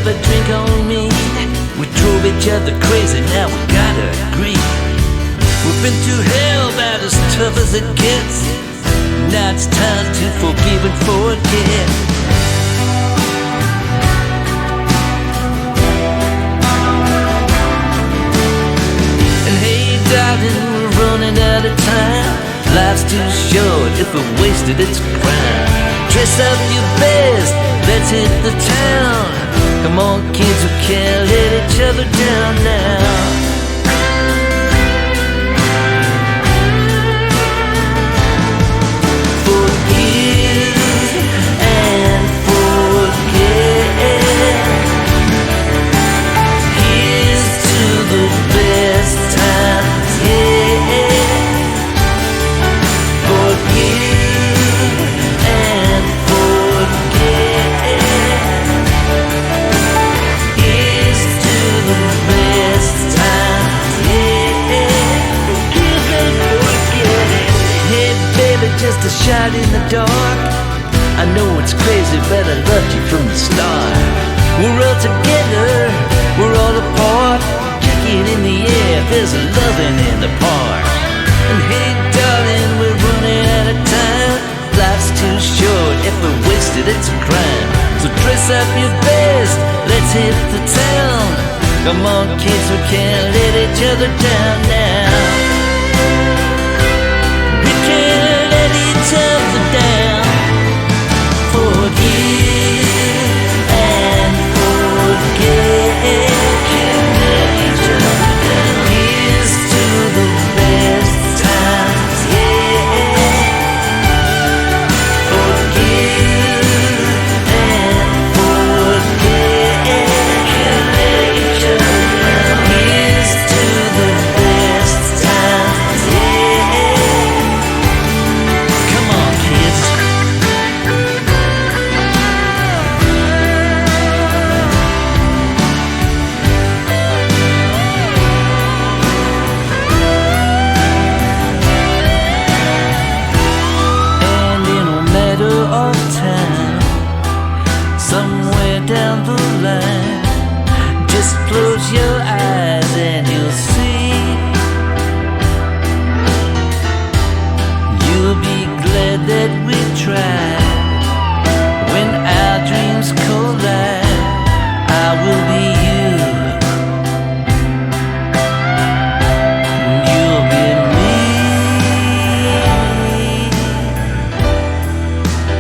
a drink on me. We drove each other crazy, now we gotta agree. We've been through hell about as tough as it gets. Now it's time to forgive and forget. And hey darling, we're running out of time. Life's too short, if we wasted it's a crime. Dress up your best, let's hit the town. Come on kids, we can't let each other down now. Just a shot in the dark. I know it's crazy, but I loved you from the start. We're all together, we're all apart. Kick it in the air, there's a loving in the park. And hey darling, we're running out of time. Life's too short, if we're wasted it's a crime. So dress up your best, let's hit the town. Come on kids, we can't let each other down now. Something down. Forgive and forget. Can't let each other down. Here's to the best times, yeah. Forgive and forget. Can't let each other down. Here's to the best times, yeah. Down the line, just close your eyes and you'll see. You'll be glad that we tried. When our dreams collide, I will be you, you'll be me,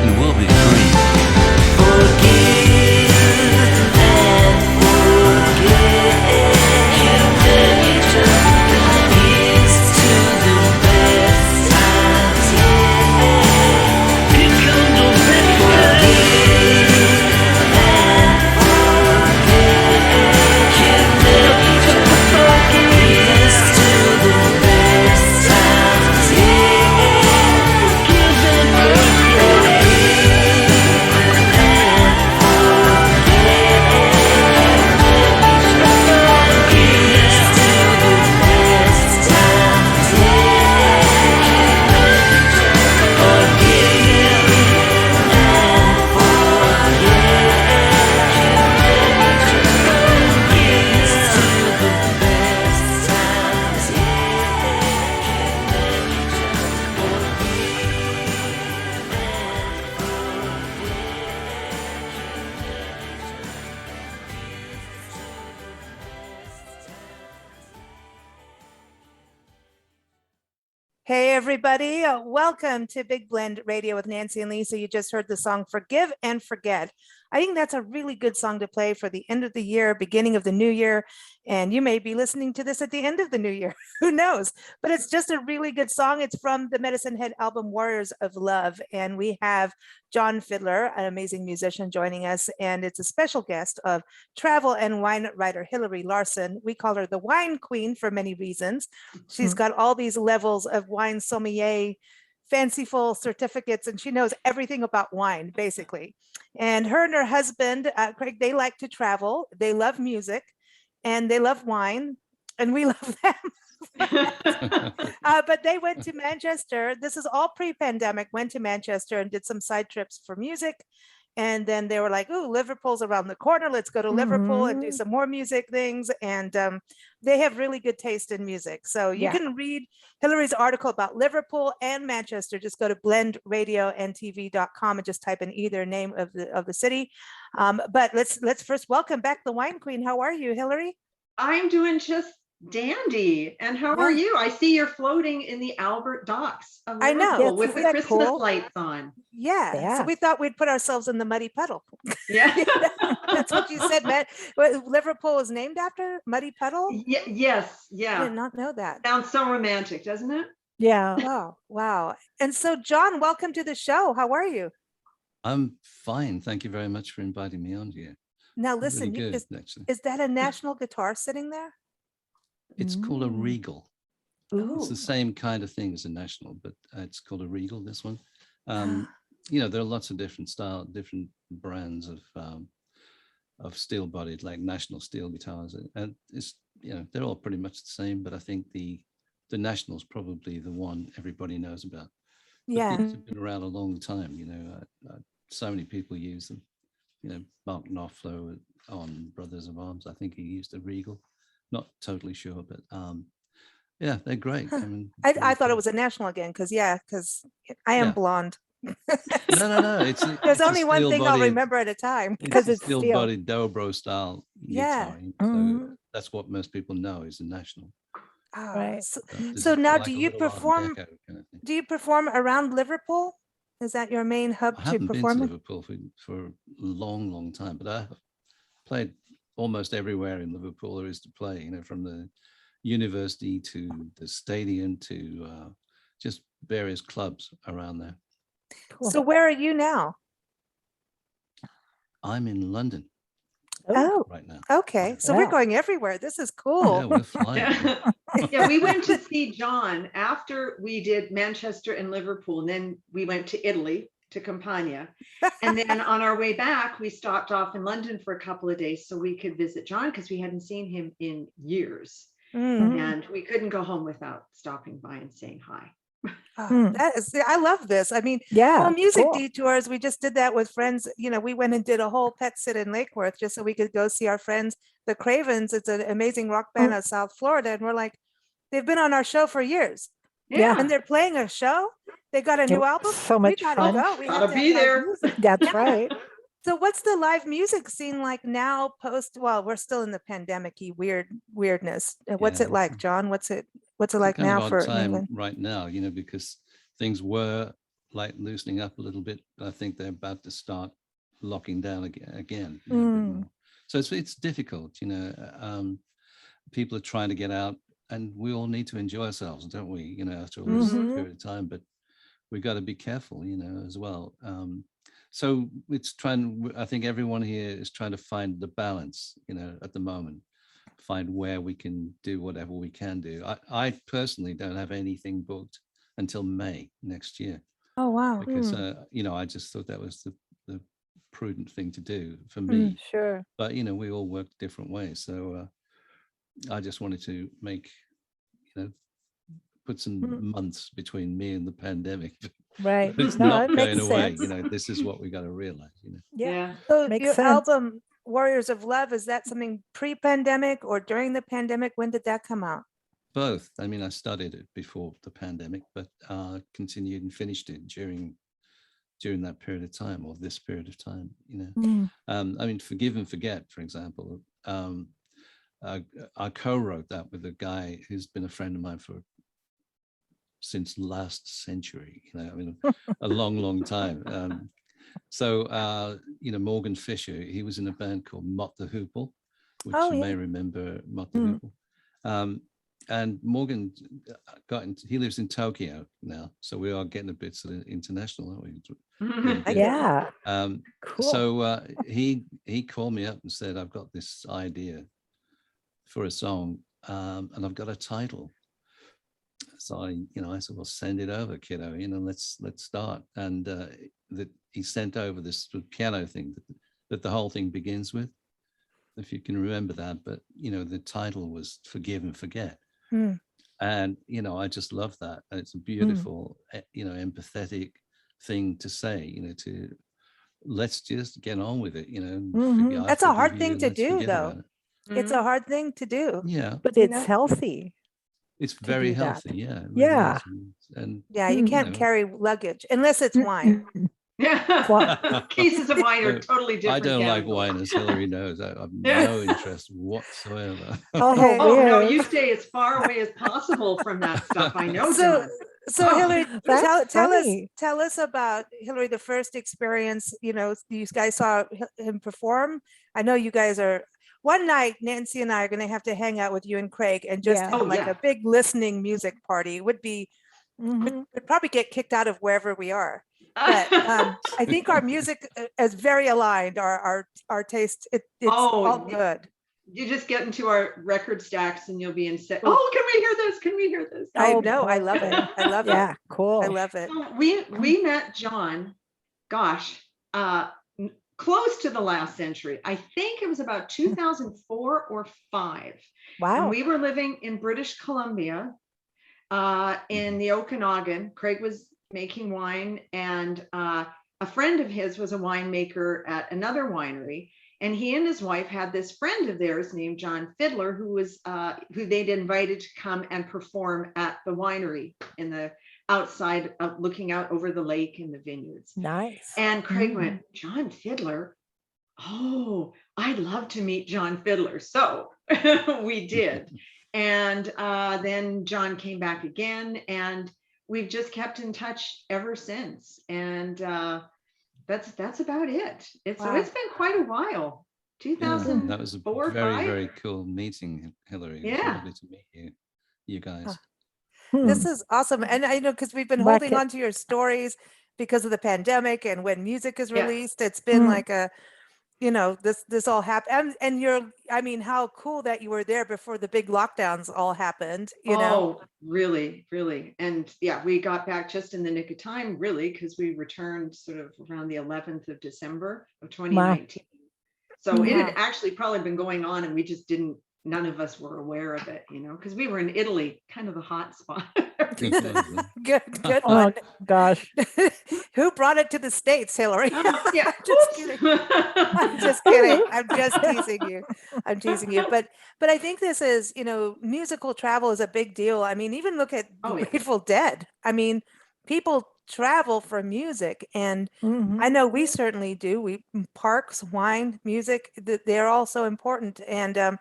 and we'll be free. Forgive. Hey, everybody. Welcome to Big Blend Radio with Nancy and Lisa. You just heard the song Forgive and Forget. I think that's a really good song to play for the end of the year, beginning of the new year. And you may be listening to this at the end of the new year. Who knows? But it's just a really good song. It's from the Medicine Head album, Warriors of Love. And we have John Fiddler, an amazing musician, joining us. And it's a special guest of travel and wine writer Hilarie Larson. We call her the wine queen for many reasons. She's got all these levels of wine sommelier, fanciful certificates, and she knows everything about wine, basically. And her husband, Craig, they like to travel. They love music and they love wine, and we love them. But they went to Manchester. This is all pre-pandemic, went to Manchester and did some side trips for music. And then they were like, oh, Liverpool's around the corner. Let's go to Liverpool and do some more music things. And they have really good taste in music. So you can read Hilarie's article about Liverpool and Manchester. Just go to blendradioandtv.com and just type in either name of the city. But let's first welcome back the Wine Queen. How are you, Hilarie? I'm doing just dandy. And how are you? I see you're floating in the Albert Docks of Liverpool with the Christmas lights on. Yeah. So we thought we'd put ourselves in the muddy puddle. Yeah. That's what you said, Matt. Liverpool is named after Muddy Puddle? Yes. Yeah. I did not know that. Sounds so romantic, doesn't it? Yeah. Oh, wow. And so, John, welcome to the show. How are you? I'm fine. Thank you very much for inviting me on here. Now, listen, Really good, actually. is that a national guitar sitting there? It's called a Regal. Ooh. It's the same kind of thing as a National, but it's called a Regal, this one. There are lots of different brands of steel-bodied, like National steel guitars. And it's, they're all pretty much the same, but I think the National's probably the one everybody knows about. Yeah. These have been around a long time, so many people use them. Mark Knopfler on Brothers of Arms, I think he used a Regal. Not totally sure, but yeah, they're great. I mean, I thought it was a National again, because I am blonde. No. There's only one thing I'll remember at a time, because it's steel-bodied dobro style guitar. So that's what most people know is a National. Oh, right. So now, like do you perform? kind of Do you perform around Liverpool? Is that your main hub I to haven't perform? been to Liverpool for a long time, but I have played almost everywhere in Liverpool there is to play. From the university to the stadium to just various clubs around there. Cool. So where are you now? I'm in London right now. Okay. So we're going everywhere. This is cool. Yeah, we're flying. Yeah, we went to see John after we did Manchester and Liverpool, and then we went to Italy, to Campania. And then on our way back, we stopped off in London for a couple of days so we could visit John, because we hadn't seen him in years. And we couldn't go home without stopping by and saying hi. I love this. I mean, music detours. We just did that with friends. We went and did a whole pet sit in Lake Worth just so we could go see our friends, the Cravens. It's an amazing rock band out of South Florida. And we're like, they've been on our show for years. Yeah. And they're playing a show. They got a new album. So much fun. Go. We gotta be there. That's right. So what's the live music scene like now we're still in the pandemic-y weirdness. What's it like, John? What's it like now for England? Right now, because things were like loosening up a little bit. I think they're about to start locking down again. A bit more. So it's difficult, people are trying to get out, and we all need to enjoy ourselves, don't we? After all this period of time, but we've got to be careful, as well. So I think everyone here is trying to find the balance, at the moment, find where we can do whatever we can do. I personally don't have anything booked until May next year. Oh, wow. Because, I just thought that was the prudent thing to do for me. Sure. But, we all work different ways. So I just wanted to put some months between me and the pandemic. Right. It's not going away. This is what we got to realize. Yeah. So Makes your sense. album Warriors of Love, is that something pre-pandemic or during the pandemic? When did that come out? Both. I mean, I started it before the pandemic, but continued and finished it during that period of time, or this period of time. I mean, Forgive and Forget, for example. I co-wrote that with a guy who's been a friend of mine since last century. I mean, a long time. So Morgan Fisher, he was in a band called Mott the Hoople, which you may remember Mott the Hoople. And Morgan he lives in Tokyo now, so we are getting a bit sort of international, aren't we? Yeah. Cool. So he called me up and said, I've got this idea for a song, and I've got a title. So I said, well, send it over, kiddo. Let's start. And he sent over this piano thing that the whole thing begins with, if you can remember that. But the title was Forgive and Forget. And I just love that. And it's a beautiful, empathetic thing to say. let's just get on with it, Mhm. That's a hard thing to do, though. It's a hard thing to do. Yeah, But You it's know? healthy. it's to very do that. healthy. Yeah, it really Yeah. is. And Yeah, you Mm. can't carry luggage unless it's wine. Yeah. Cases of wine are No, totally different. I don't like animals. wine, as Hilarie knows. I have Yeah. no interest whatsoever. Oh, Okay. Oh no, weird. you stay as far away as possible from that stuff. I know, So, John. so Oh. Hilarie, That's funny. tell us about Hilarie, the first experience. You guys saw him perform. I know you guys are. One night, Nancy and I are going to have to hang out with you and Craig and just Yeah. have Oh, like yeah. a big listening music party. It would be. Mhm. We'd probably get kicked out of wherever we are. But I think our music is very aligned. Our taste, it's all good. You just get into our record stacks and you'll be in set. Oh, can we hear this? Can we hear this? I Oh, know. I love it. boy. I love Yeah, it. cool. I love it. So we met John, gosh, close to the last century. I think it was about 2004 or 5. And Wow. we were living in British Columbia, in the Okanagan. Craig was making wine, and a friend of his was a winemaker at another winery. And he and his wife had this friend of theirs named John Fiddler, who they'd invited to come and perform at the winery in the outside, looking out over the lake and the vineyards. Nice. And Craig went, John Fiddler? Oh, I'd love to meet John Fiddler. So we did. And then John came back again, and we've just kept in touch ever since. And that's about it. So it's been quite a while. Yeah, that was a 2004, very, 5. very cool meeting, Hilarie. It was Yeah. lovely to meet you guys. This is awesome. And I know because we've been holding on to your stories because of the pandemic, and when music is released, it's been like this all happened. And I mean, how cool that you were there before the big lockdowns all happened, Oh, really, really. And yeah, we got back just in the nick of time, really, because we returned sort of around the 11th of December of 2019. So it had actually probably been going on, and we just none of us were aware of it, because we were in Italy, kind of a hot spot. Good Oh one. gosh. Who brought it to the States, Hilarie? Yeah. Just kidding. I'm just kidding. I'm just teasing you. I'm teasing you. But I think this is, musical travel is a big deal. I mean, even look at Grateful Dead. I mean, people travel for music, and I know we certainly do. Parks, wine, music, they're all so important. And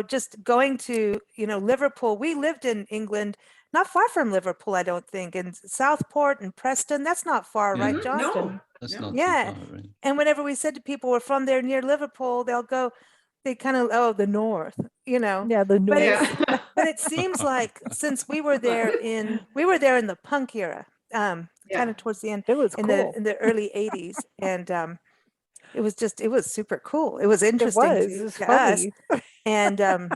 just going to, Liverpool. We lived in England, not far from Liverpool, I don't think, and Southport and Preston. That's not far, right, John? No, That's not Yeah. too far, right? And whenever we said to people we're from there near Liverpool, they'll go, they kind of, the north, Yeah, the But north. but it seems like since we were there in the punk era, kind of towards the end, It was in cool. the early 80s, and it was super cool. It was interesting It was to funny. us. And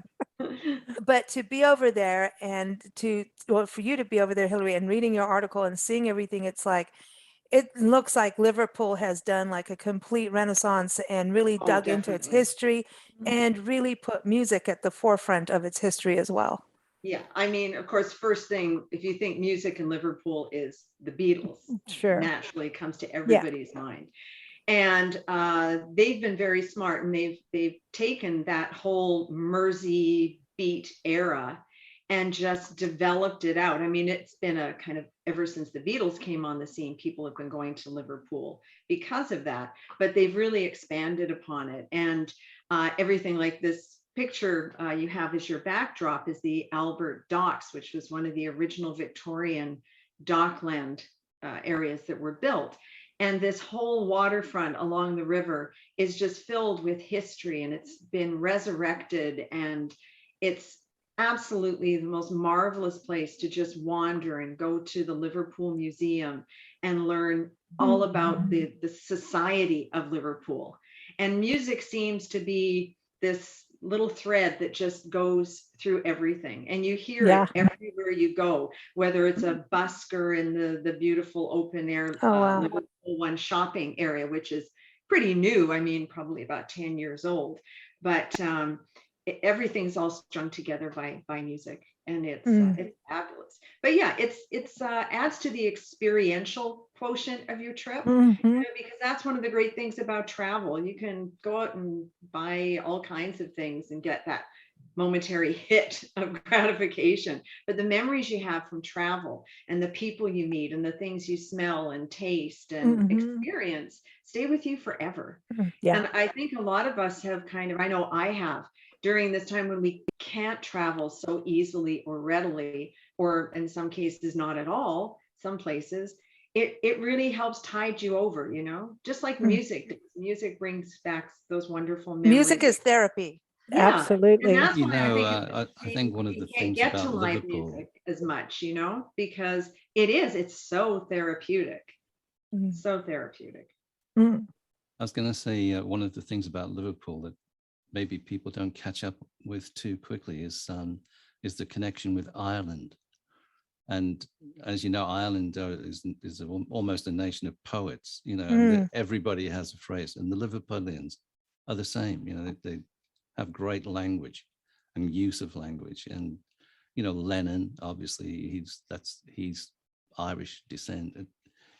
but to be over there and for you to be over there, Hilarie, and reading your article and seeing everything, it's like it looks like Liverpool has done like a complete renaissance and really dug into its history and really put music at the forefront of its history as well. Yeah, I mean, of course, first thing, if you think music in Liverpool, is the Beatles. Sure. Naturally comes to everybody's mind. And they've been very smart, and they've taken that whole Mersey Beat era and just developed it out. I mean, it's been a kind of, ever since the Beatles came on the scene, people have been going to Liverpool because of that, but they've really expanded upon it. And everything like this picture you have as your backdrop is the Albert Docks, which was one of the original Victorian dockland areas that were built. And this whole waterfront along the river is just filled with history, and it's been resurrected, and it's absolutely the most marvelous place to just wander and go to the Liverpool Museum and learn all about the society of Liverpool. And music seems to be this little thread that just goes through everything, and you hear it everywhere you go, whether it's a busker in the beautiful open air Liverpool One shopping area, which is pretty new. I mean, probably about 10 years old, but everything's all strung together by music. and it's fabulous. But yeah, it's adds to the experiential quotient of your trip, because that's one of the great things about travel. You can go out and buy all kinds of things and get that momentary hit of gratification, but the memories you have from travel and the people you meet and the things you smell and taste and experience stay with you forever. And I think a lot of us have I know I have, during this time when we can't travel so easily or readily, or in some cases not at all, some places, it really helps tide you over, just like music. Music brings back those wonderful memories. Music is therapy. Yeah. Absolutely. And that's You why know, I think one of the can't things get to about live Liverpool, music as much, because it's so therapeutic. So therapeutic. I was going to say one of the things about Liverpool that maybe people don't catch up with too quickly is the connection with Ireland. And as you know, Ireland is almost a nation of poets, and everybody has a phrase, and the Liverpudlians are the same. They have great language and use of language. And Lennon, obviously he's Irish descent.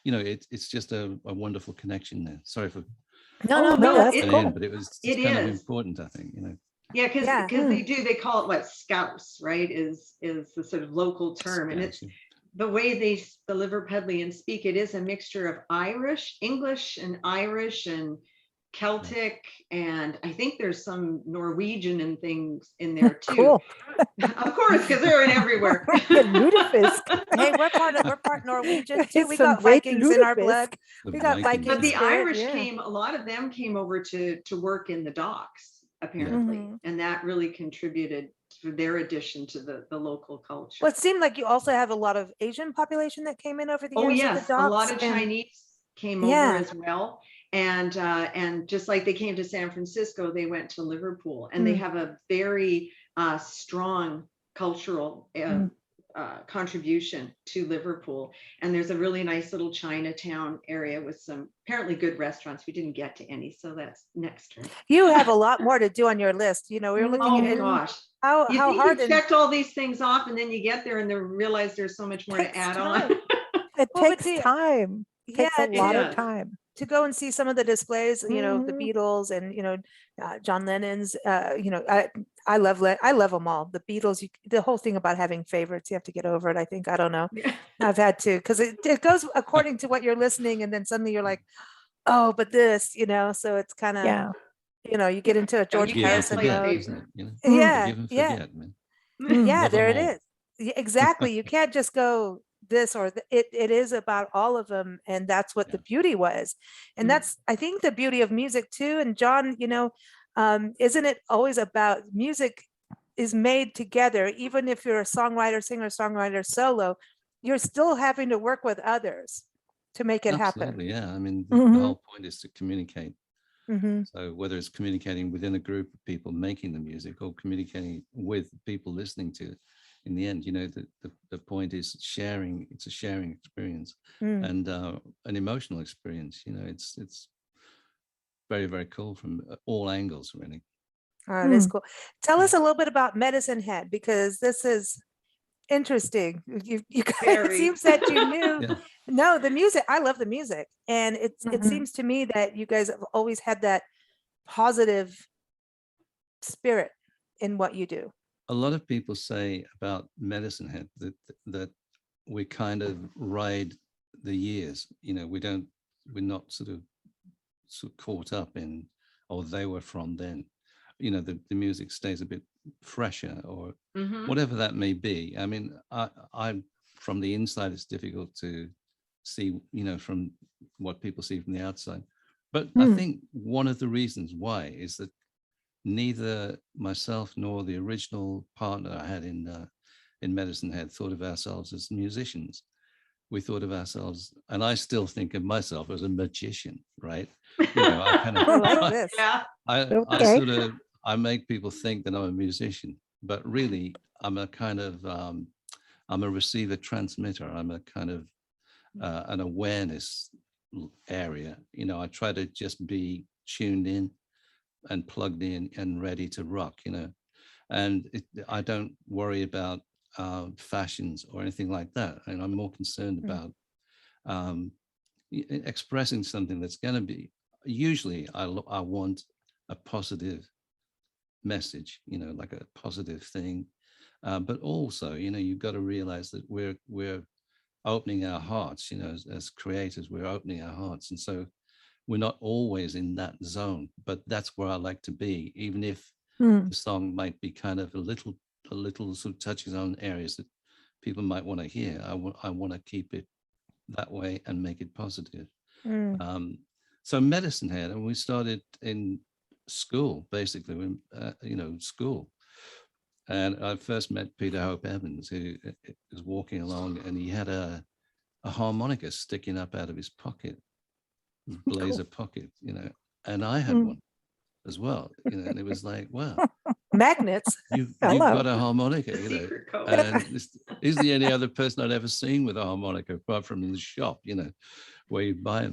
It's just a wonderful connection there. Sorry for No, that's it, cool. but it's it kind of is important, I think. Yeah, because they call it what Scouse, right? Is the sort of local term, and it's the way the Liverpudlians speak. It is a mixture of English, and Irish, and Celtic, and I think there's some Norwegian and things in there too. Cool. Of course, because they're in everywhere. Hey, we're part Norwegian too. We got Vikings in our blood. We got Vikings. But the spirit, Irish a lot of them came over to work in the docks, apparently, and that really contributed to their addition to the local culture. Well, it seemed like you also have a lot of Asian population that came in over the years. Oh yes, a lot of Chinese came over as well. And just like they came to San Francisco, they went to Liverpool, and they have a very strong cultural contribution to Liverpool. And there's a really nice little Chinatown area with some apparently good restaurants. We didn't get to any, so that's next turn. You have a lot more to do on your list. We were looking at gosh. how hard you checked all these things off, and then you get there and then realize there's so much more to add on. It takes time. It takes a lot of time to go and see some of the displays, the Beatles and, John Lennon's, I love them all. The Beatles, the whole thing about having favorites, you have to get over it. I think, I don't know. I've had to, because it goes according to what you're listening. And then suddenly you're like, oh, but this, so it's kind of, you get into a George Harrison mode. Yeah, there it is. Exactly. You can't just go this or it is about all of them, and that's what the beauty was. And that's, I think, the beauty of music too. And John, isn't it always about music is made together? Even if you're a songwriter, singer-songwriter, solo, you're still having to work with others to make it happen. Yeah, I mean, the whole point is to communicate. So whether it's communicating within a group of people making the music or communicating with people listening to it, in the end, the point is sharing. It's a sharing experience and an emotional experience. It's very, very cool from all angles, really. Oh, that's cool. Tell us a little bit about Medicine Head, because this is interesting. You it seems that you knew. No, the music. I love the music, and it seems to me that you guys have always had that positive spirit in what you do. A lot of people say about Medicine Head that we kind of ride the years. We're not sort of caught up in, oh, they were from then. The music stays a bit fresher or whatever that may be. I mean, I from the inside, it's difficult to see, from what people see from the outside. But I think one of the reasons why is that neither myself nor the original partner I had in Medicine Head thought of ourselves as musicians. We thought of ourselves, and I still think of myself as a magician, right? I kind of, I make people think that I'm a musician, but really I'm a kind of, I'm a receiver transmitter. I'm a kind of an awareness area. I try to just be tuned in and plugged in and ready to rock, and I don't worry about fashions or anything like that. And I'm more concerned about expressing something that's going to be, usually I want a positive message, like a positive thing. But also, you've got to realize that we're opening our hearts, as creators, we're opening our hearts. And so we're not always in that zone, but that's where I like to be, even if the song might be kind of a little sort of touches on areas that people might want to hear. I want to keep it that way and make it positive. So Medicine Head, and we started in school, basically, school. And I first met Peter Hope Evans, who was walking along, and he had a harmonica sticking up out of his pocket, his blazer pocket, and I had one as well, and it was like, wow, magnets. You've got a harmonica, and he's the only other person I'd ever seen with a harmonica, apart from in the shop, where you buy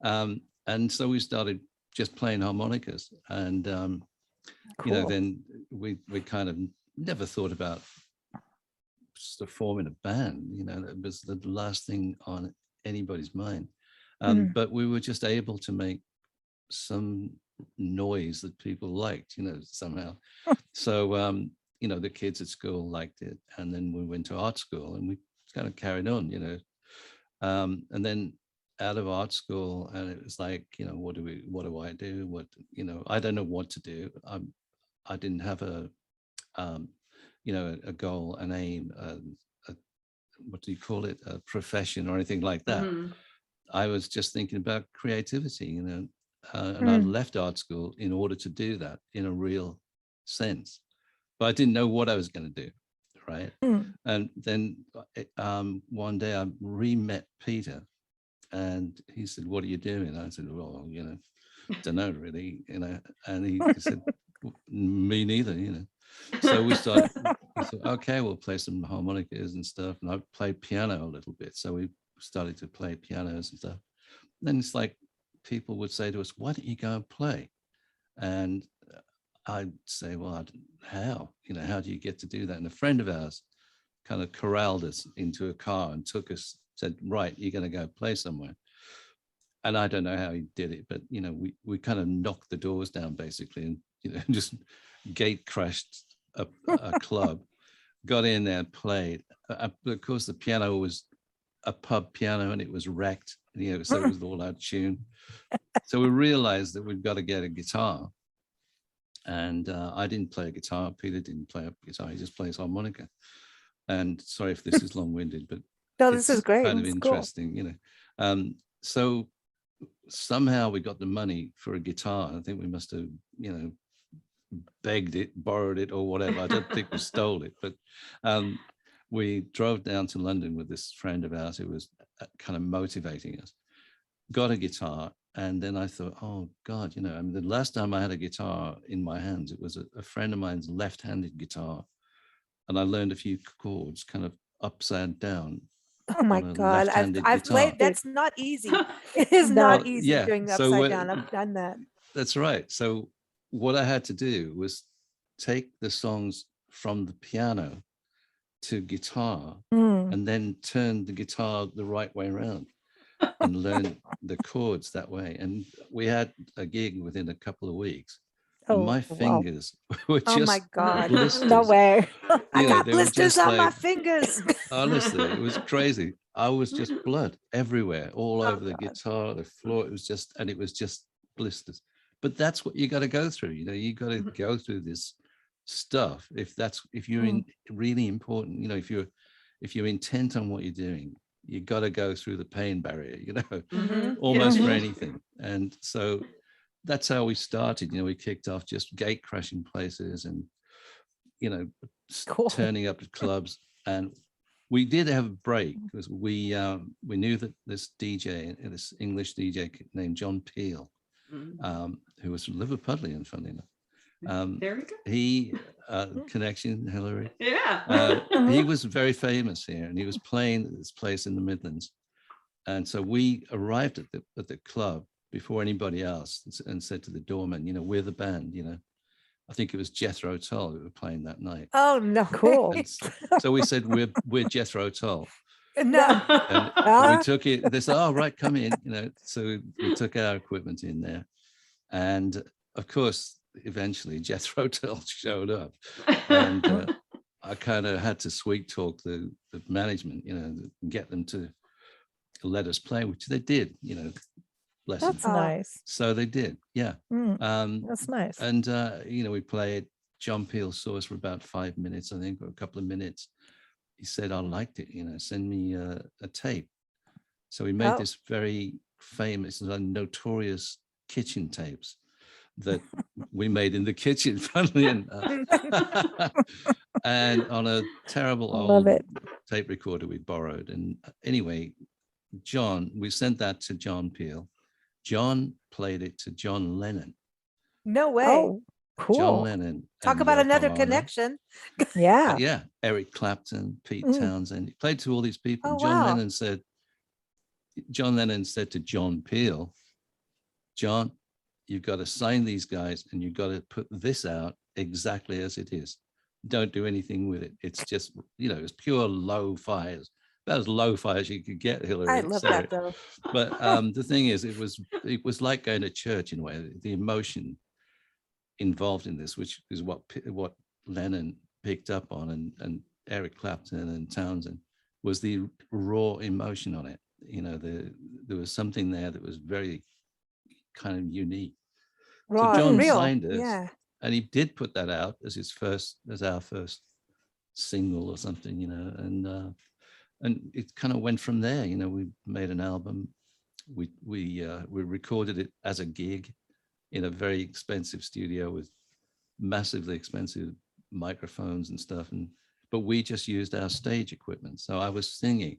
them. And so we started just playing harmonicas, and then we kind of never thought about sort of forming a band. That was the last thing on anybody's mind. But we were just able to make some noise that people liked, somehow. So the kids at school liked it, and then we went to art school, and we kind of carried on, and then out of art school, and it was like, what do I do? I don't know what to do. I didn't have a goal, an aim, what do you call it, a profession or anything like that. I was just thinking about creativity, and I left art school in order to do that in a real sense, but I didn't know what I was going to do, right? And then one day I re-met Peter, and he said, "What are you doing?" I said, "Well, don't know really," and he said, "Me neither," So we thought, okay, we'll play some harmonicas and stuff, and I played piano a little bit, so we started to play pianos and stuff. And then it's like people would say to us, "Why don't you go and play?" And I'd say, "Well, how? How do you get to do that?" And a friend of ours kind of corralled us into a car and said, "Right, you're going to go play somewhere." And I don't know how he did it, but we kind of knocked the doors down basically, and just gate crashed a club, got in there and played. Of course, the piano was a pub piano, and it was wrecked, so it was all out of tune. So we realized that we've got to get a guitar. And I didn't play a guitar. Peter didn't play a guitar. He just plays harmonica. And sorry if this is long-winded, but no, this is great. Kind of it's interesting, cool. So somehow we got the money for a guitar. I think we must have, begged it, borrowed it, or whatever. I don't think we stole it, but we drove down to London with this friend of ours who was kind of motivating us, got a guitar. And then I thought, oh God, the last time I had a guitar in my hands, it was a friend of mine's left-handed guitar. And I learned a few chords kind of upside down. Oh my God, I've played, that's not easy. It is not easy doing upside down. I've done that. That's right. So what I had to do was take the songs from the piano to guitar and then turn the guitar the right way around and learn the chords that way. And we had a gig within a couple of weeks. And my fingers were just, oh my God, blisters. No way. I got blisters on my fingers. Honestly, it was crazy. I was just blood everywhere, all over the guitar, the floor. It was just blisters. But that's what you got to go through. You got to go through this stuff. If you're really important, if you're intent on what you're doing, you got to go through the pain barrier, almost for anything. And so that's how we started. We kicked off just gate crashing places and, turning up at clubs. And we did have a break because we knew that this DJ, this English DJ named John Peel, who was Liverpudlian, funny enough. There we go. He connection, Hilarie. Yeah. He was very famous here, and he was playing at this place in the Midlands. And so we arrived at the club before anybody else and said to the doorman, we're the band, I think it was Jethro Tull who were playing that night. Oh no, Cool. And so we said, we're Jethro Tull. no. And we took it, they said, oh, right, come in, so we took our equipment in there. And of course, eventually Jethro Tull showed up. And I kind of had to sweet talk the management, get them to let us play, which they did, bless them. That's nice. So they did, yeah. That's nice. And, we played. John Peel saw us for about 5 minutes, I think, or a couple of minutes. He said, I liked it, send me a tape. So we made this very famous, notorious kitchen tapes that we made in the kitchen, funnily enough. And on a terrible old tape recorder we borrowed. And anyway, we sent that to John Peel. John played it to John Lennon. No way. Oh, cool. John Lennon. Talk about another connection. Yeah. Yeah. Eric Clapton, Pete Townsend. He played to all these people. Oh, John wow. Lennon said to John Peel, John, you've got to sign these guys and you've got to put this out exactly as it is. Don't do anything with it. It's just, it's pure lo-fi. About as lo-fi as you could get, Hilarie. I love that though. But the thing is, it was like going to church in a way. The emotion involved in this, which is what Lennon picked up on, and Eric Clapton and Townsend, was the raw emotion on it. There was something there that was very kind of unique. Raw, so John real. signed us, Yeah. and he did put that out as our first single or something, and it kind of went from there. We made an album. We recorded it as a gig in a very expensive studio with massively expensive microphones and stuff, but we just used our stage equipment. So I was singing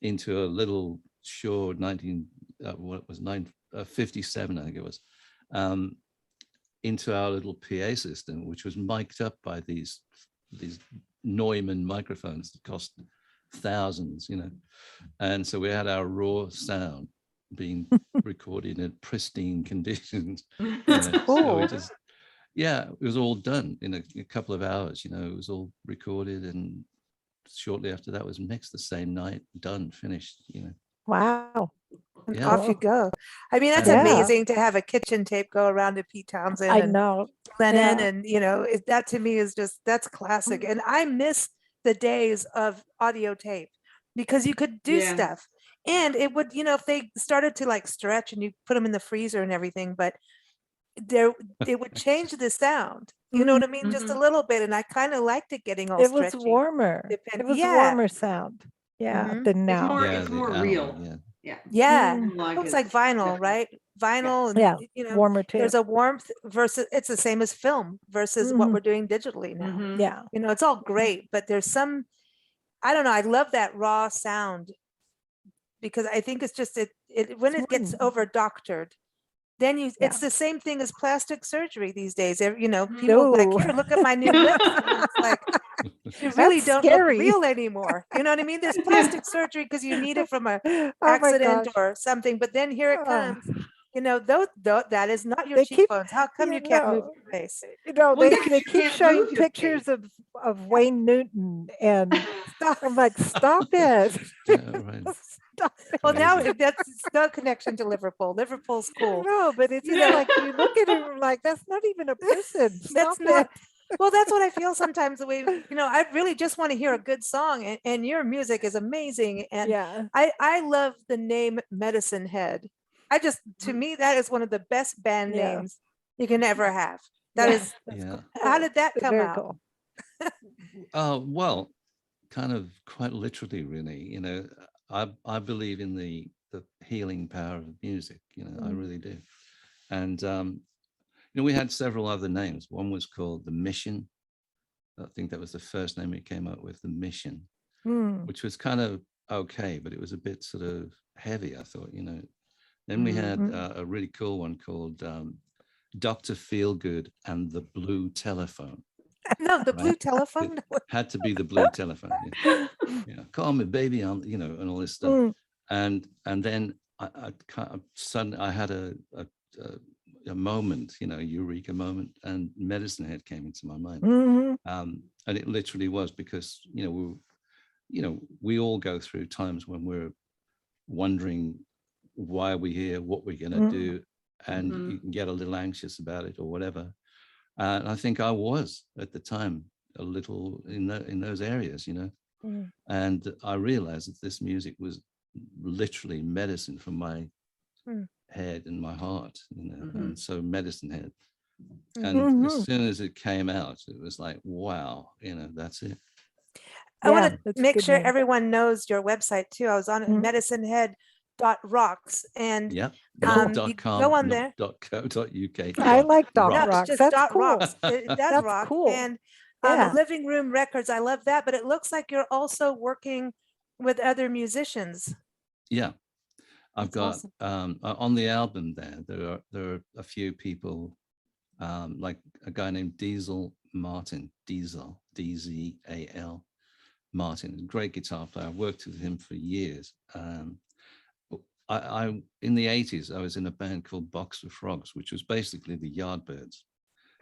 into a little Shure 57, I think it was, into our little PA system, which was mic'd up by these Neumann microphones that cost thousands, and so we had our raw sound being recorded in pristine conditions. Cool. So it was all done in a couple of hours. It was all recorded, and shortly after that was mixed the same night, done, finished. Wow. And Yeah. off you go. I mean, that's amazing to have a kitchen tape go around to Pete Townsend I and know. Lennon, Yeah. and that to me is that's classic. And I miss the days of audio tape because you could do stuff, and it would, if they started to like stretch and you put them in the freezer and everything, but it would change the sound. You know what I mean? Just a little bit, and I kind of liked it getting all It was stretchy. warmer. It was warmer sound. Yeah. Than now. It's more real. Yeah. Like It was like vinyl, right? Vinyl, and warmer too. there's a warmth versus it's the same as film versus what we're doing digitally now. Yeah. It's all great, but there's some, I don't know, I love that raw sound because I think it's just it when it gets over doctored, then it's the same thing as plastic surgery these days. People like, here, look at my new lips. And it's like, you really don't look real anymore. You know what I mean? There's plastic surgery because you need it from an accident or something, but then here it comes. That is not your cheekbones. How come you can't move your face? They keep showing pictures of Wayne Newton, and I'm like, stop it. Yeah, right. Stop it. Well, now that's no connection to Liverpool. Liverpool's cool. No, but it's like you look at it and like, that's not even a person. That's not. Well, that's what I feel sometimes. The way I really just want to hear a good song, and your music is amazing. And I love the name Medicine Head. To me, that is one of the best band names you can ever have. That is. How did that come out? Cool. Well, kind of quite literally, really. I believe in the healing power of music. I really do. And we had several other names. One was called The Mission. I think that was the first name we came up with, The Mission, which was kind of okay, but it was a bit sort of heavy, I thought. Then we had a really cool one called Dr. Feelgood and the Blue Telephone. No, the blue telephone. It had to be the blue telephone. Call me, baby, and all this stuff. And then I had a a moment, eureka moment, and Medicine Head came into my mind. And it literally was because, we all go through times when we're wondering why are we here, what we're going to do, and you can get a little anxious about it or whatever. And I think I was at the time a little in those areas, and I realized that this music was literally medicine for my head and my heart, and so Medicine Head. And as soon as it came out, it was like, wow, that's it. I want to make sure everyone knows your website too. I was on it, medicinehead.rocks, and yeah, you go on there. .co.uk. I like No, .rocks. just That's dot cool. rocks. It does That's rock. cool. And Yeah. Living Room Records, I love that. But it looks like you're also working with other musicians. Yeah, I've That's got on the album there are a few people, like a guy named Diesel Martin, Diesel, D-Z-A-L Martin, a great guitar player. I've worked with him for years. I in the 80s, I was in a band called Box of Frogs, which was basically the Yardbirds.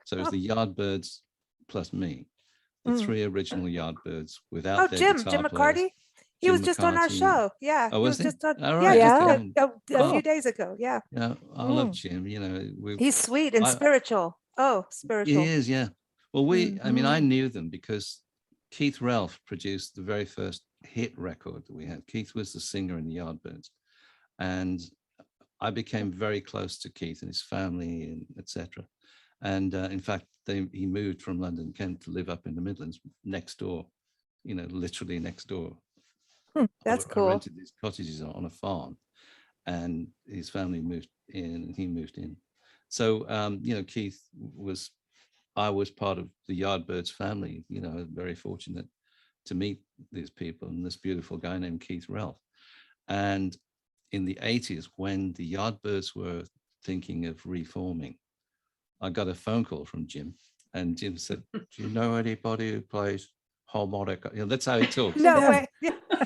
So it was the Yardbirds plus me, the three original Yardbirds without their Jim guitar McCarty. players. He was just on our show. Yeah. Oh, was he? just on. All Yeah, right, just okay. a few days ago. Yeah. Yeah, I love Jim. He's sweet and spiritual. Oh, spiritual. He is, yeah. Well, I mean, I knew them because Keith Relf produced the very first hit record that we had. Keith was the singer in the Yardbirds, and I became very close to Keith and his family, and etc. And in fact, he moved from London, Kent, to live up in the Midlands, next door. Literally next door. That's cool. I rented these cottages on a farm, and his family moved in, and he moved in. So, Keith I was part of the Yardbirds family. I was very fortunate to meet these people and this beautiful guy named Keith Relf. And in the 80s, when the Yardbirds were thinking of reforming, I got a phone call from Jim, and Jim said, "Do you know anybody who plays harmonica?" That's how he talks. No way.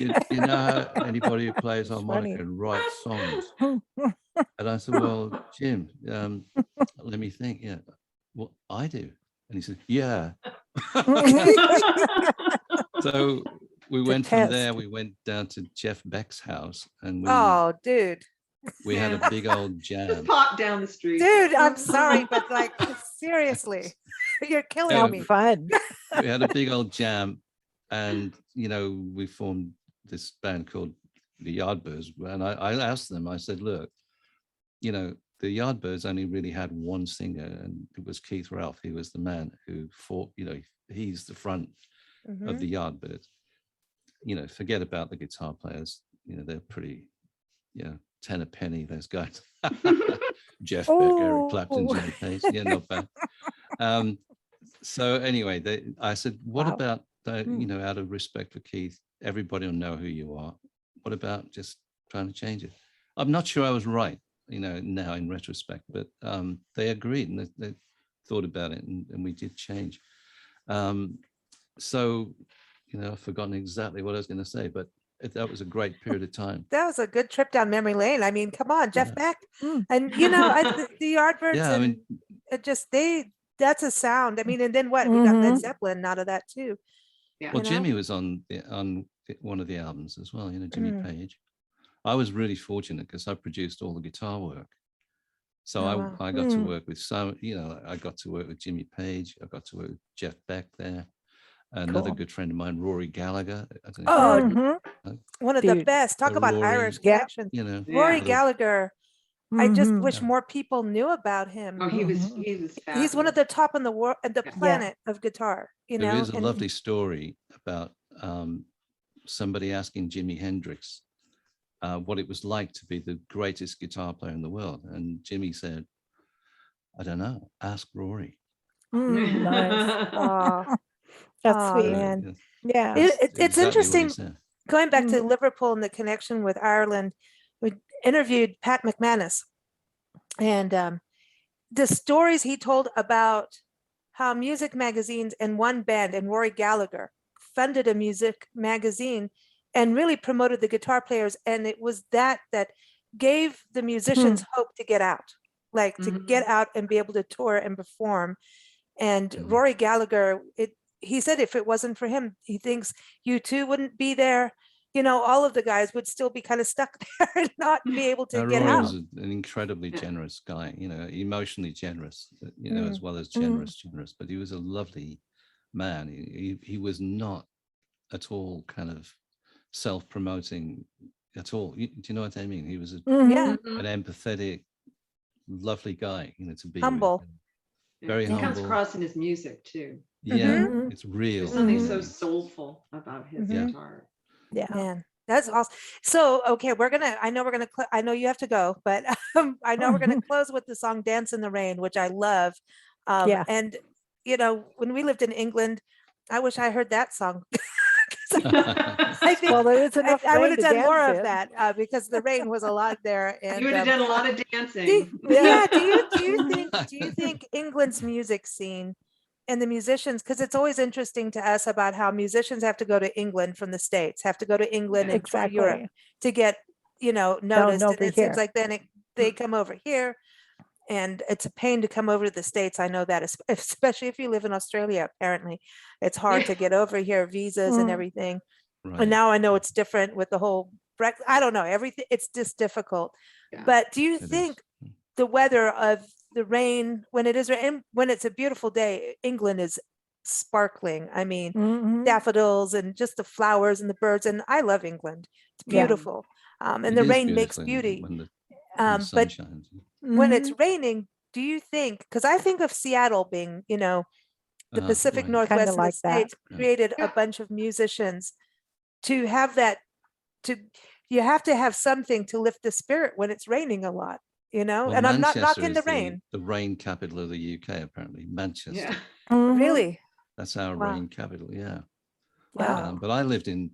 You know anybody who plays harmonica and writes songs? And I said, "Well, Jim, let me think. Yeah, well, I do." And he said, "Yeah." So we went from there. We went down to Jeff Beck's house, and dude, we had a big old jam. Just pop down the street. Dude, I'm sorry, but like seriously, you're killing me. Fun. We had a big old jam, and we formed this band called the Yardbirds. And I asked them, I said, "Look, the Yardbirds only really had one singer, and it was Keith Relf. He was the man who fought, he's the front of the Yardbirds. Forget about the guitar players. They're pretty, 10 a penny, those guys." Jeff Beck, Eric Clapton, Jimmy Page. Yeah, not bad. So anyway, I said, what about, out of respect for Keith, everybody will know who you are. What about just trying to change it? I'm not sure I was right, now in retrospect, but they agreed, and they thought about it, and we did change. So, I've forgotten exactly what I was going to say, but that was a great period of time. That was a good trip down memory lane. I mean, come on, Jeff Beck. And the Yardbirds, yeah, I mean, that's a sound. I mean, and then what? We got Led Zeppelin out of that too. Yeah. Well, Jimmy was on one of the albums as well, Jimmy Page. I was really fortunate because I produced all the guitar work. So I got to work with I got to work with Jimmy Page. I got to work with Jeff Beck there. Another good friend of mine, Rory Gallagher. One of the best. Talk about Rory, Irish connections. Rory Gallagher. I just wish more people knew about him. Oh, he was He's one of the top in the world, the planet of guitar. There is a lovely story about somebody asking Jimi Hendrix what it was like to be the greatest guitar player in the world, and Jimmy said, "I don't know. Ask Rory." Nice. That's sweet. Man. Yeah. It's exactly interesting. Going back to Liverpool and the connection with Ireland, we interviewed Pat McManus, and the stories he told about how music magazines and one band and Rory Gallagher funded a music magazine and really promoted the guitar players. And it was that gave the musicians hope to get out. like to get out and be able to tour and perform. And Mhm. Rory Gallagher, he said if it wasn't for him, he thinks U2 wouldn't be there. You know, all of the guys would still be kind of stuck there and not be able to Now, get Rory out. was an incredibly generous guy, you know, emotionally generous, you know, as well as generous, but he was a lovely man. He was not at all kind of self-promoting at all. Do you know what I mean? He was Yeah, an empathetic, lovely guy, you know, to be humble. with. Very He comes humble. across in his music too. Yeah, it's real. There's something so really. soulful about his Yeah. guitar. Yeah. Man, that's awesome. So, okay, I know you have to go, but I know we're going to close with the song Dance in the Rain, which I love. Yeah. And, you know, when we lived in England, I wish I heard that song. I think Well, there is enough I would rain have to done more dance of in. that because the rain was a lot there. And You would have done a lot of dancing. do you think England's music scene and the musicians, because it's always interesting to us about how musicians have to go to England from the States, have to go to England and tour Europe Exactly. to get, you know, noticed. And over it here. seems like then they come over here and it's a pain to come over to the States. I know that, especially if you live in Australia, apparently it's hard to get over here, visas and everything. Right. And now I know it's different with the whole Brexit. I don't know, everything. It's just difficult. Yeah. But do you It think is. the weather of the rain, when it is rain, when it's a beautiful day, England is sparkling? I mean, daffodils and just the flowers and the birds. And I love England. It's Yeah. beautiful. And It the is rain makes beautiful beauty. when the sun But shines. when it's raining, do you think, because I think of Seattle being, you know, the Pacific Right. Northwest of the like that. States created a bunch of musicians to have that, you have to have something to lift the spirit when it's raining a lot, you know. Well, And I'm not Manchester knocking the is rain. the rain capital of the UK, apparently. Manchester. Yeah. Really? That's our Wow. rain capital. Yeah. Wow. But I lived in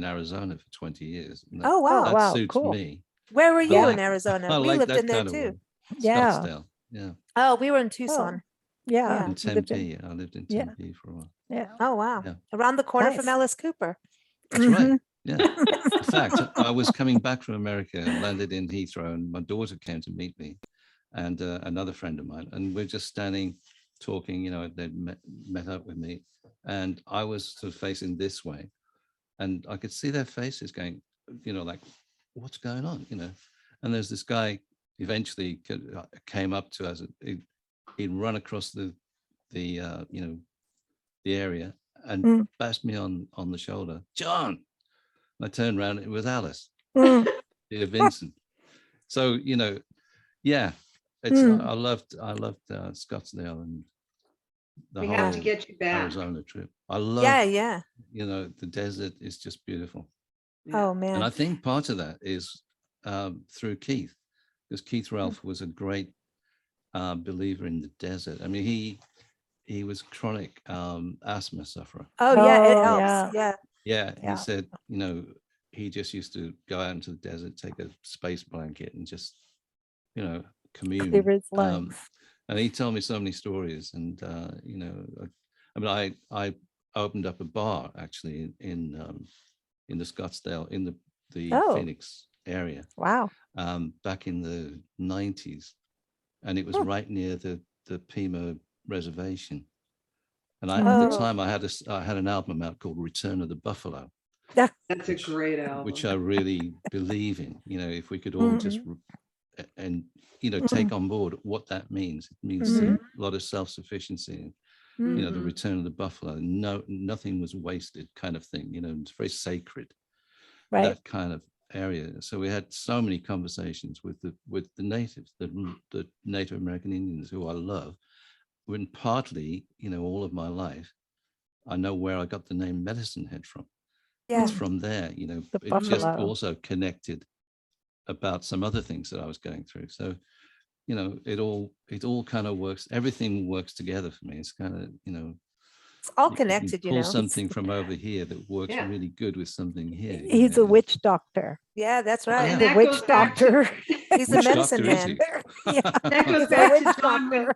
Arizona for 20 years. And that, Oh, wow. that wow, suits cool. me. Where were you I in Arizona? I We like lived that in there kind of too. one. Yeah. Scottsdale. Yeah. Oh, we were in Tucson. Yeah. In you lived in- Tempe. I lived in yeah. Tempe for a while. Yeah. Oh, wow. Yeah. Around the corner from Nice. Alice Cooper. That's right. Yeah. In fact, I was coming back from America, landed in Heathrow, and my daughter came to meet me, and another friend of mine, and we're just standing talking. You know, they'd met up with me, and I was sort of facing this way, and I could see their faces going, you know, like, what's going on, you know? And there's this guy eventually came up to us. He'd run across the you know, the area and bashed me on the shoulder. John. I turned around, it was Alice, dear Vincent. So, you know, yeah, it's I loved Scottsdale and the We whole have to get you back. Arizona trip. I love, Yeah. you know, the desert is just beautiful. Yeah. Oh, man. And I think part of that is through Keith, because Keith Ralph was a great believer in the desert. I mean, he was chronic asthma sufferer. Oh, yeah, it Oh, helps. yeah. Yeah. Yeah, he said, you know, he just used to go out into the desert, take a space blanket and just, you know, commune. Clear his lungs. And he told me so many stories. And, you know, I mean, I opened up a bar actually in the Scottsdale, in the Phoenix area. Wow. Back in the 90s. And it was right near the Pima Reservation. And at the time I had an album out called Return of the Buffalo. That's a great album. Which I really believe in. You know, if we could all just and you know take on board what that means. It means a lot of self-sufficiency. You know, the return of the buffalo. Nothing was wasted, kind of thing. You know, it's very sacred. Right. That kind of area. So we had so many conversations with the natives, the Native American Indians, who I love. When partly, you know, all of my life, I know where I got the name Medicine Head from. Yeah. It's from there, you know, The it just buffalo. also connected about some other things that I was going through. So, you know, it all kind of works. Everything works together for me. It's kind of, you know, It's all you connected, can you pull know. something from over here that works Yeah. really good with something here. you He's know. a witch doctor. Yeah, that's yeah. right. And The that witch goes back to- doctor. He's the Which medicine doctor is he? man. That goes He's a back to witch John doctor.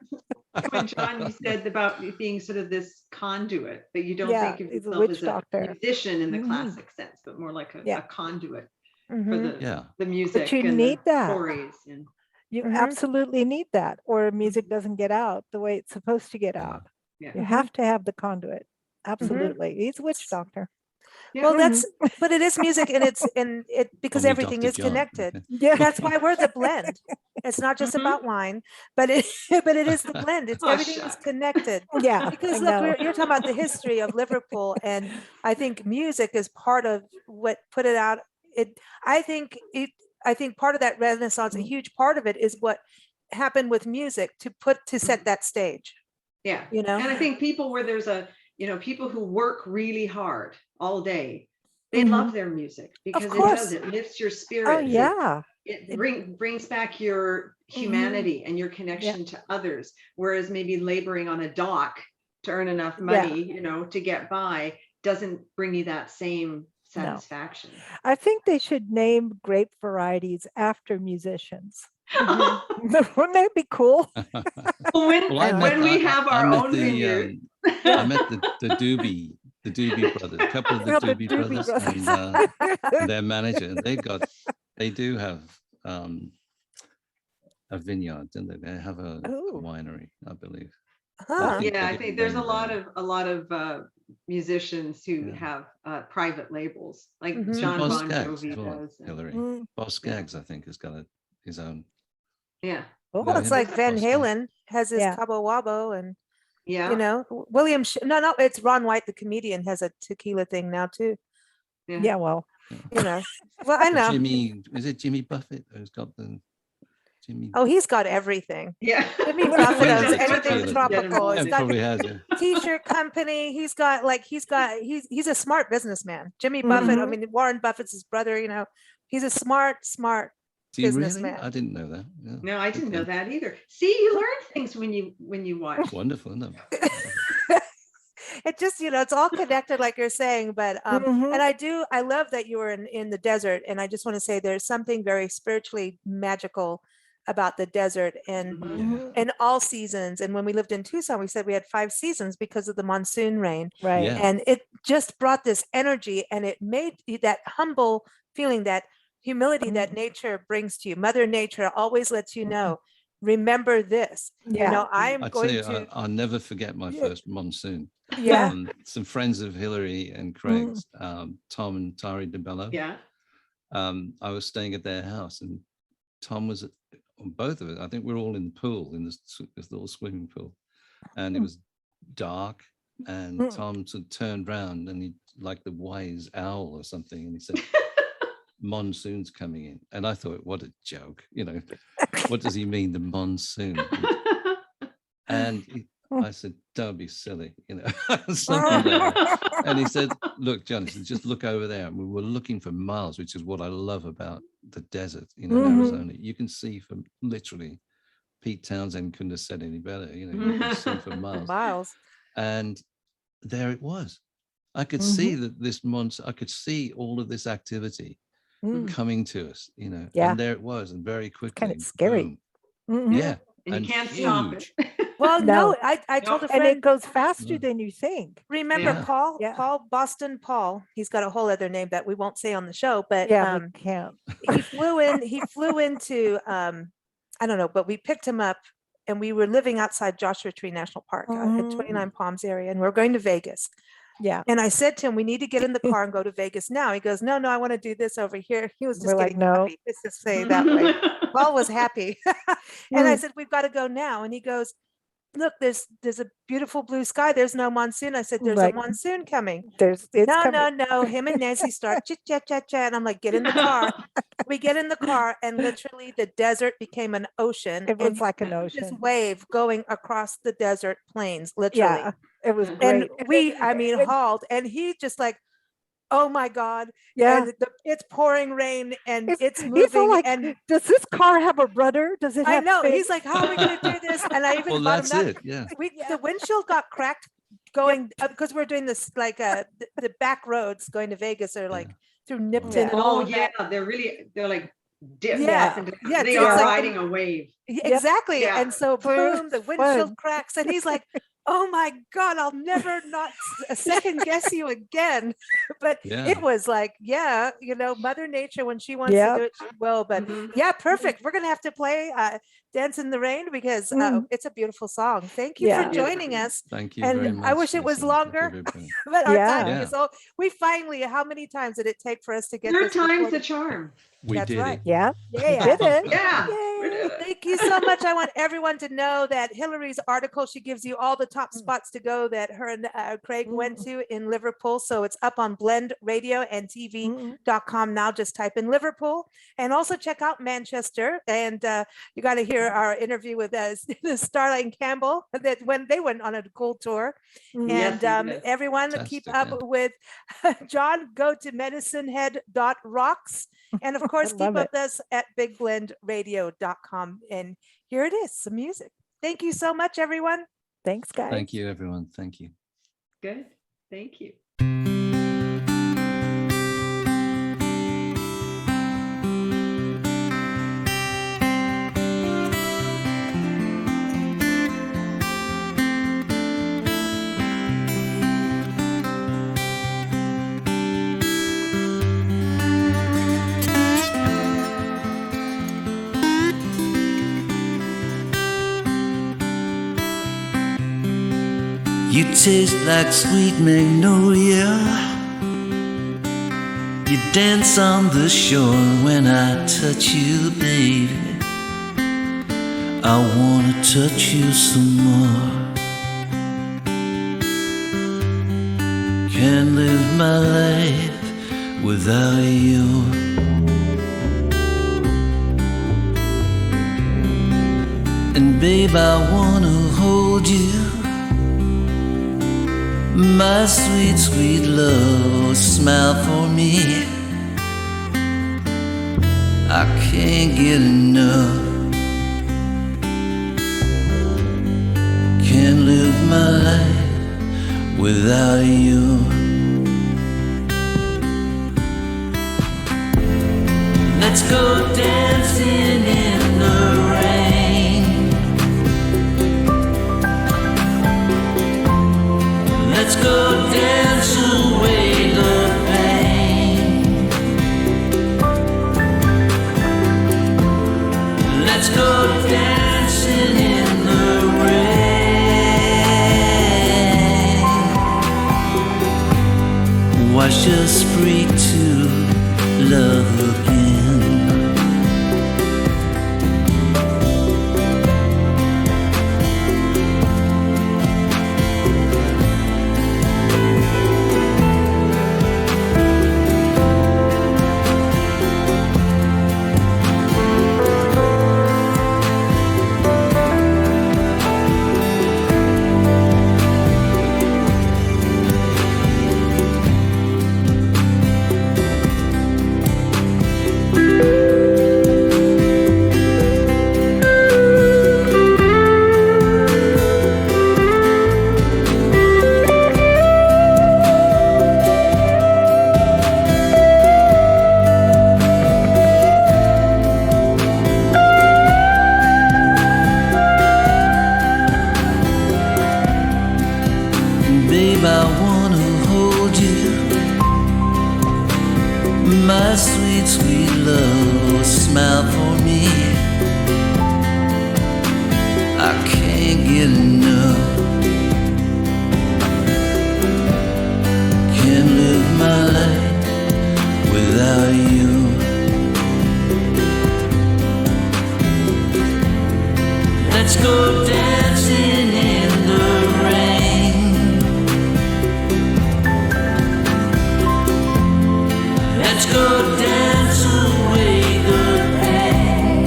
when John, you said about it being sort of this conduit, but you don't Yeah, think of he's a yourself witch as a doctor. musician in the Mhm. classic sense, but more like a Yeah. conduit for Mhm. the Yeah. music you and need the that. stories. And You Mhm. absolutely need that, or music doesn't get out the way it's supposed to get Yeah. out. Yeah. You have to have the conduit. Absolutely. He's a witch doctor. Yeah. Well, Mhm. but it is music, and it because Call me everything Dr. is John. connected. Okay. Yeah. That's why we're the blend. It's not just Mhm. about wine, but it but it is the blend. It's Oh, everything is shucks. connected. Yeah. Because I look, know. you're talking about the history of Liverpool, and I think music is part of what put it out. It, I think it, I think part of that renaissance, a huge part of it, is what happened with music to set that stage. Yeah. You know, And I think people where there's people who work really hard all day, they Mhm. love their music because it course. does, it lifts your Oh, spirits. yeah. It brings back your humanity and your connection to others. Whereas maybe laboring on a dock to earn enough money, to get by doesn't bring you that same satisfaction. I think they should name grape varieties after musicians. Mhm. Wouldn't that be cool? When, Well, I met, when we I- have I our met own the, vineyard. I met the Doobie brothers, a couple of the Oh, the Doobie Doobie brothers, Brothers. and their manager. They do have a vineyard, don't they? They have a Oh. winery, I believe. Huh. think Yeah, they I didn't think there's name a lot of musicians who Yeah. have private labels, like Mhm. See, John Boss Bon Skaggs Jovi as well, does. Hillary. Mm. Boss Skaggs, I think, has got his own. Yeah, Oh, Well, it's him? like Van Boss Skaggs? Halen has his Yeah. Cabo Wabo, and yeah, William. No, it's Ron White, the comedian, has a tequila thing now too. yeah. yeah. Well, You know, well, I know. Is it Jimmy Buffett who's got the Jimmy? Oh, he's got everything. Yeah. Jimmy Buffett owns What does anything tequila do? tropical. Yeah, He's got probably has. Yeah. t-shirt company. He's a smart businessman. Jimmy Buffett. I Mhm. mean, Warren Buffett's his brother. He's a smart Do you really? businessman. I didn't know that. Yeah. No, I didn't know Okay. that either. See, you learn things when you watch. Wonderful, isn't it? It just, it's all connected, like you're saying. But Mhm. and I love that you were in the desert. And I just want to say there's something very spiritually magical about the desert and Mhm. in all seasons. And when we lived in Tucson, we said we had 5 seasons because of the monsoon rain. Right. Yeah. And it just brought this energy, and it made that humble feeling, that humility that nature brings to you. Mother Nature always lets you know, remember this. Yeah. I'm I going tell you, to. I'll never forget my Yeah. first monsoon. Yeah. Some friends of Hillary and Craig's, Tom and Tari DeBello. Yeah. I was staying at their house, and Tom was on both of it. I think we were all in the pool, in this little swimming pool, and it was dark. And Tom sort of turned round, and he, like the wise owl or something, and he said, "Monsoon's coming in." And I thought, what a joke, what does he mean, the monsoon? And I said, "Don't be silly," something like that. And he said, "Look, Jonathan, just look over there." And we were looking for miles, which is what I love about the desert, in Arizona. You can see from literally, Pete Townsend couldn't have said any better. You can see for miles. And there it was. I could see that this month, I could see all of this activity coming to us, Yeah. and there it was, and very quickly. Kind of scary. boom. Yeah. And you can't stop huge. it. Well, No. no, I told a And friend. it goes faster than you think. Remember Yeah. Paul? Yeah. Boston Paul. He's got a whole other name that we won't say on the show, but Yeah, we can't. he flew into I don't know, but we picked him up, and we were living outside Joshua Tree National Park at 29 Palms area, and we're going to Vegas. Yeah. And I said to him, we need to get in the car and go to Vegas now. He goes, no, I want to do this over here. He was just We're like, getting no. happy. Let's just say it that way. Paul was happy. And I said, we've got to go now. And he goes, look, there's a beautiful blue sky. There's no monsoon. I said, there's Right. a monsoon coming. It's coming. No. Him and Nancy start chit chat. And I'm like, get in the car. We get in the car, and literally the desert became an ocean. It was and like an this ocean. wave going across the desert plains, literally. Yeah. It was And great. hauled, and he just like, oh my God. Yeah. And it's pouring rain, and it's He's moving. all like, And does this car have a rudder? Does it I have know, fins? he's like, how are we going to do this? And I even Well, bought that's him that. it. Yeah. The windshield got cracked going because we're doing this like the back roads going to Vegas are like through Nipton and all Oh of yeah, that. they're like dipped Yeah. up into, Yeah, they it's are like- riding a wave. Exactly. Yeah. And so So it was boom, the windshield fun. cracks, and he's like, oh my God, I'll never not second guess you again. But it was like, yeah, you know, Mother Nature, when she wants to do it, she will. But yeah, perfect. We're going to have to play Dance in the Rain because it's a beautiful song. Thank you for joining us. Thank you and very much. I wish it was longer, but our time is so. We finally, how many times did it take for us to get Third this time's the charm. We That's did right. it. Yeah. Yeah. Did it. Yeah. Thank you so much. I want everyone to know that Hilarie's article, she gives you all the top spots to go that her and Craig went to in Liverpool. So it's up on blendradio.tv.com now. Just type in Liverpool and also check out Manchester. And you got to hear our interview with Starlight and Campbell that when they went on a cool tour. And everyone keep up with John. Go to medicinehead.rocks. And of course, keep up with us at bigblendradio.com. And here it is, some music. Thank you so much, everyone. Thanks, guys. Thank you, everyone. Thank you. Good. Thank you. You taste like sweet magnolia. You dance on the shore when I touch you, baby. I wanna touch you some more. Can't live my life without you. And babe, I wanna hold you. My sweet, sweet love, smile for me. I can't get enough. Can't live my life without you. Let's go dancing in the rain. Let's go dance away the pain. Let's go dancing in the rain. Wash us free to love again. Babe, I wanna hold you. My sweet, sweet love, smile for me. I can't get enough. Can't live my life without you. Let's go dancing in the rain. Let's go dance away the pain.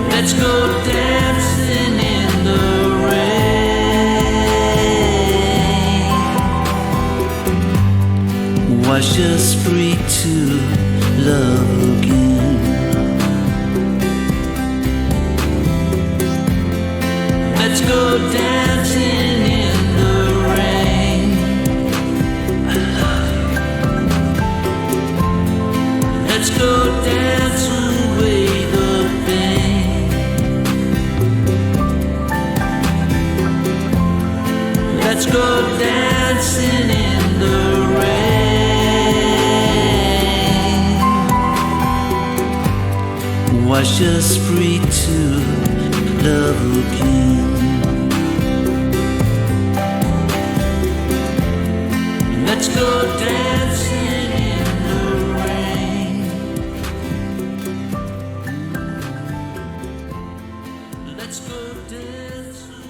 Let's go dancing in the rain. Wash us free to love again. Let's go dancing in the rain. I love you. Let's go dance away the pain. Let's go dancing in the rain. Wash us free to love again. Let's go dancing in the rain. Let's go dancing.